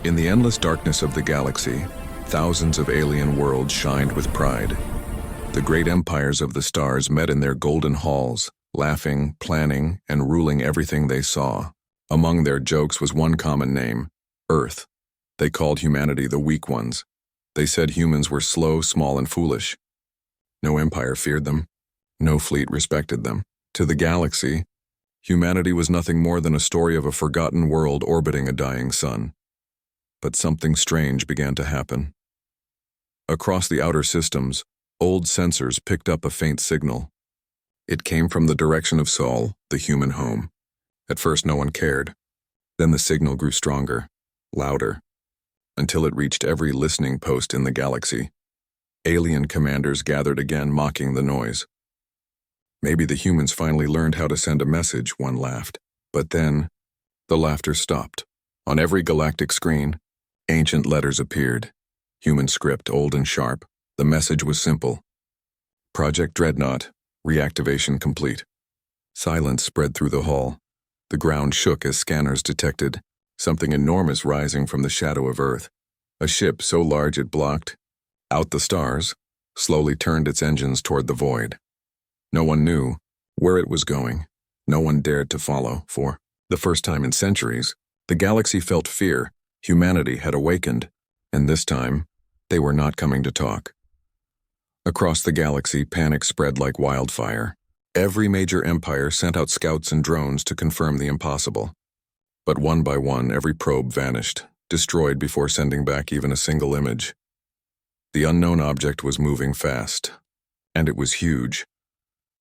In the endless darkness of the galaxy, thousands of alien worlds shined with pride. The great empires of the stars met in their golden halls, laughing, planning, and ruling everything they saw. Among their jokes was one common name, Earth. They called humanity the weak ones. They said humans were slow, small, and foolish. No empire feared them. No fleet respected them. To the galaxy, humanity was nothing more than a story of a forgotten world orbiting a dying sun. But something strange began to happen. Across the outer systems, old sensors picked up a faint signal. It came from the direction of Sol, the human home. At first no one cared. Then the signal grew stronger, louder, until it reached every listening post in the galaxy. Alien commanders gathered again, mocking the noise. Maybe the humans finally learned how to send a message, one laughed. But then, the laughter stopped. On every galactic screen, ancient letters appeared. Human script, old and sharp. The message was simple. Project Dreadnought, reactivation complete. Silence spread through the hall. The ground shook as scanners detected something enormous rising from the shadow of Earth. A ship so large it blocked out the stars, slowly turned its engines toward the void. No one knew where it was going. No one dared to follow. For the first time in centuries, the galaxy felt fear. Humanity had awakened, and this time, they were not coming to talk. Across the galaxy, panic spread like wildfire. Every major empire sent out scouts and drones to confirm the impossible. But one by one, every probe vanished, destroyed before sending back even a single image. The unknown object was moving fast, and it was huge.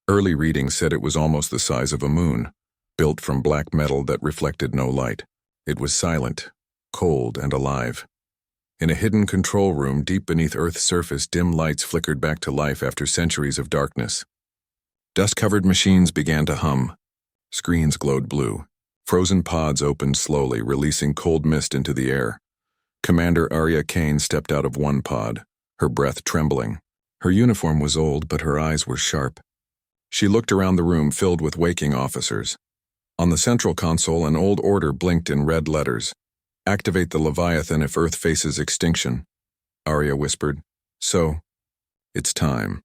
Early readings said it was almost the size of a moon, built from black metal that reflected no light. It was silent, cold, and alive. In a hidden control room deep beneath Earth's surface, dim lights flickered back to life after centuries of darkness. Dust-covered machines began to hum. Screens glowed blue. Frozen pods opened slowly, releasing cold mist into the air. Commander Arya Kane stepped out of one pod, her breath trembling. Her uniform was old, but her eyes were sharp. She looked around the room filled with waking officers. On the central console, an old order blinked in red letters. Activate the Leviathan if Earth faces extinction. Arya whispered. So, it's time.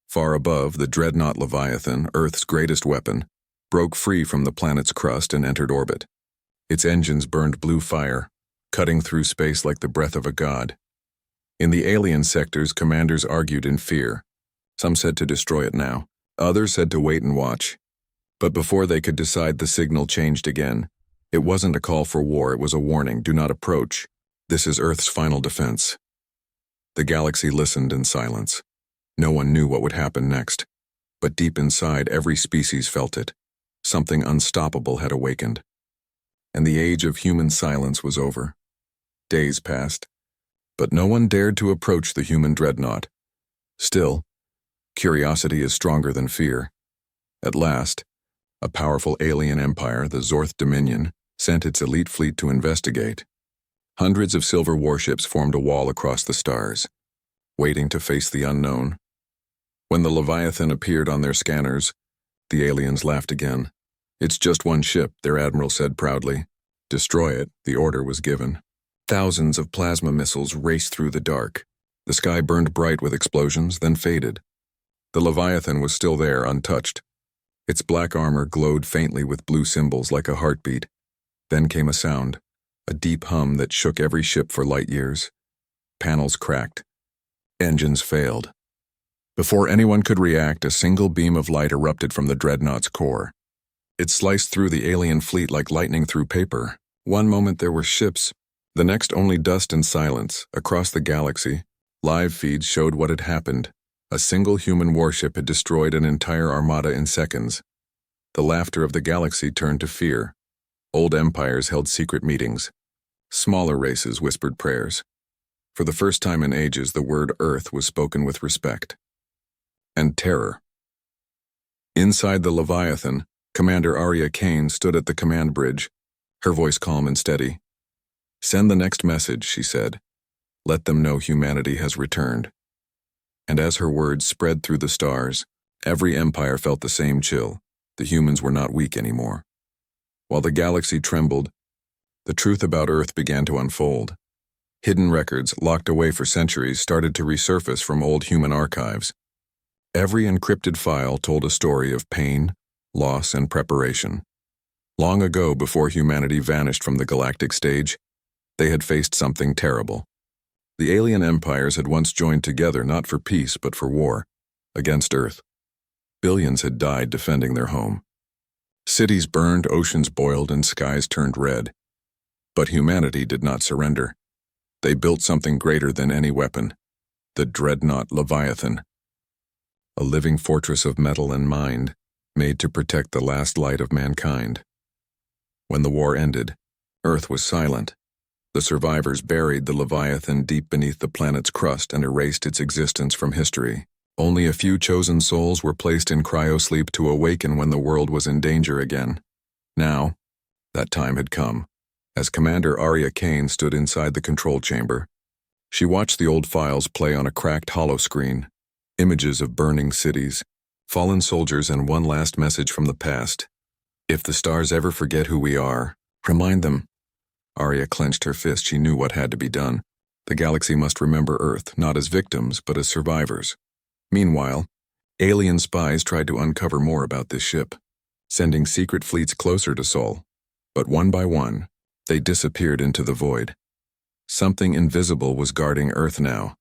Far above, the Dreadnought Leviathan, Earth's greatest weapon, broke free from the planet's crust and entered orbit. Its engines burned blue fire, cutting through space like the breath of a god. In the alien sectors, commanders argued in fear. Some said to destroy it now. Others said to wait and watch. But before they could decide, the signal changed again. It wasn't a call for war, it was a warning. Do not approach. This is Earth's final defense. The galaxy listened in silence. No one knew what would happen next. But deep inside, every species felt it. Something unstoppable had awakened. And the age of human silence was over. Days passed, but no one dared to approach the human dreadnought. Still, curiosity is stronger than fear. At last, a powerful alien empire, the Zorth Dominion, sent its elite fleet to investigate. Hundreds of silver warships formed a wall across the stars, waiting to face the unknown. When the Leviathan appeared on their scanners, the aliens laughed again. It's just one ship, their admiral said proudly. Destroy it, the order was given. Thousands of plasma missiles raced through the dark. The sky burned bright with explosions, then faded. The Leviathan was still there, untouched. Its black armor glowed faintly with blue symbols like a heartbeat. Then came a sound, a deep hum that shook every ship for light years. Panels cracked. Engines failed. Before anyone could react, a single beam of light erupted from the Dreadnought's core. It sliced through the alien fleet like lightning through paper. One moment there were ships, the next only dust and silence. Across the galaxy, live feeds showed what had happened. A single human warship had destroyed an entire armada in seconds. The laughter of the galaxy turned to fear. Old empires held secret meetings. Smaller races whispered prayers. For the first time in ages, the word Earth was spoken with respect and terror. Inside the Leviathan, Commander Arya Kane stood at the command bridge, her voice calm and steady. Send the next message, she said. Let them know humanity has returned. And as her words spread through the stars, every empire felt the same chill. The humans were not weak anymore. While the galaxy trembled, The truth about Earth began to unfold. Hidden records, locked away for centuries, started to resurface from old human archives. Every encrypted file told a story of pain, loss, and preparation. Long ago, before humanity vanished from the galactic stage, they had faced something terrible. The alien empires had once joined together not for peace but for war, against Earth. Billions had died defending their home. Cities burned, oceans boiled, and skies turned red. But humanity did not surrender. They built something greater than any weapon, the Dreadnought Leviathan. A living fortress of metal and mind, made to protect the last light of mankind. When the war ended, Earth was silent. The survivors buried the Leviathan deep beneath the planet's crust and erased its existence from history. Only a few chosen souls were placed in cryosleep to awaken when the world was in danger again. Now, that time had come. As Commander Arya Kane stood inside the control chamber, she watched the old files play on a cracked holoscreen. Images of burning cities, fallen soldiers, and one last message from the past. If the stars ever forget who we are, remind them. Arya clenched her fist. She knew what had to be done. The galaxy must remember Earth, not as victims, but as survivors. Meanwhile, alien spies tried to uncover more about this ship, sending secret fleets closer to Sol. But one by one, they disappeared into the void. Something invisible was guarding Earth now.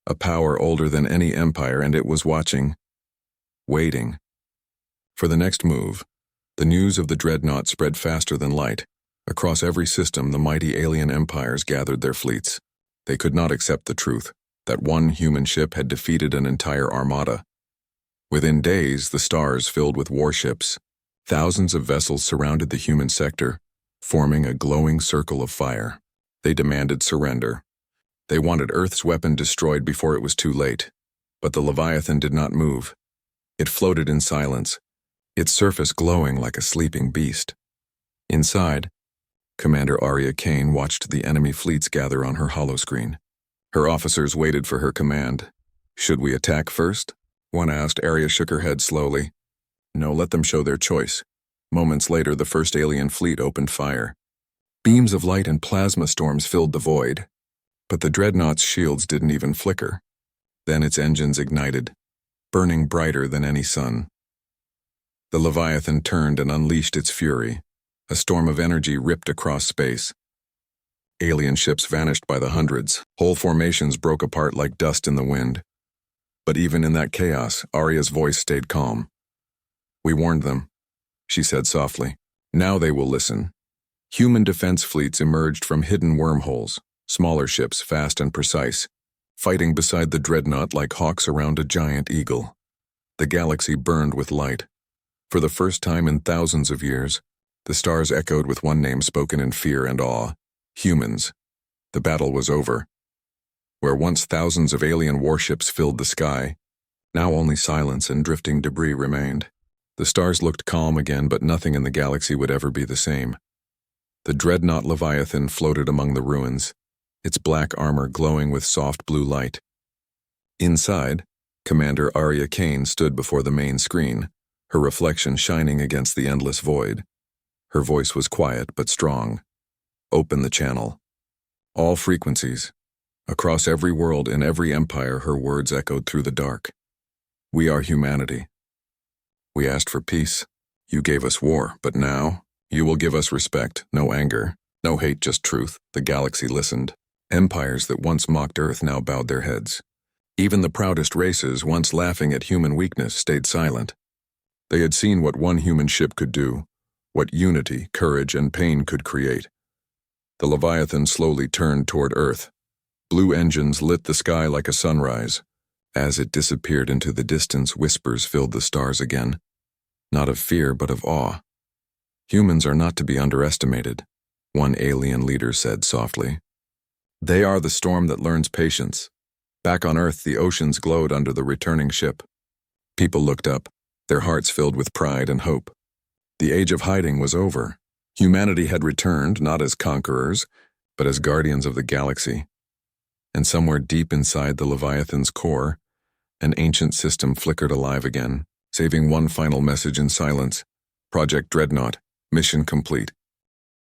A power older than any empire, and it was watching, waiting. For the next move, the news of the Dreadnought spread faster than light. Across every system, the mighty alien empires gathered their fleets. They could not accept the truth, that one human ship had defeated an entire armada. Within days, the stars filled with warships. Thousands of vessels surrounded the human sector, forming a glowing circle of fire. They demanded surrender. They wanted Earth's weapon destroyed before it was too late. But the Leviathan did not move. It floated in silence, its surface glowing like a sleeping beast. Inside, Commander Arya Kane watched the enemy fleets gather on her holoscreen. Her officers waited for her command. Should we attack first? One asked. Arya shook her head slowly. No, let them show their choice. Moments later, the first alien fleet opened fire. Beams of light and plasma storms filled the void. But the Dreadnought's shields didn't even flicker. Then its engines ignited, burning brighter than any sun. The Leviathan turned and unleashed its fury. A storm of energy ripped across space. Alien ships vanished by the hundreds. Whole formations broke apart like dust in the wind. But even in that chaos, Arya's voice stayed calm. We warned them, she said softly. Now they will listen. Human defense fleets emerged from hidden wormholes. Smaller ships, fast and precise, fighting beside the Dreadnought like hawks around a giant eagle. The galaxy burned with light. For the first time in thousands of years, the stars echoed with one name spoken in fear and awe: humans. The battle was over. Where once thousands of alien warships filled the sky, now only silence and drifting debris remained. The stars looked calm again, but nothing in the galaxy would ever be the same. The Dreadnought Leviathan floated among the ruins, its black armor glowing with soft blue light. Inside, Commander Arya Kane stood before the main screen, her reflection shining against the endless void. Her voice was quiet but strong. Open the channel. All frequencies. Across every world, in every empire, her words echoed through the dark. We are humanity. We asked for peace. You gave us war, but now you will give us respect, no anger, no hate, just truth. The galaxy listened. Empires that once mocked Earth now bowed their heads. Even the proudest races, once laughing at human weakness, stayed silent. They had seen what one human ship could do, what unity, courage, and pain could create. The Leviathan slowly turned toward Earth. Blue engines lit the sky like a sunrise. As it disappeared into the distance, whispers filled the stars again. Not of fear, but of awe. Humans are not to be underestimated, one alien leader said softly. They are the storm that learns patience. Back on Earth, the oceans glowed under the returning ship. People looked up, their hearts filled with pride and hope. The age of hiding was over. Humanity had returned, not as conquerors, but as guardians of the galaxy. And somewhere deep inside the Leviathan's core, an ancient system flickered alive again, saving one final message in silence. Project Dreadnought, mission complete.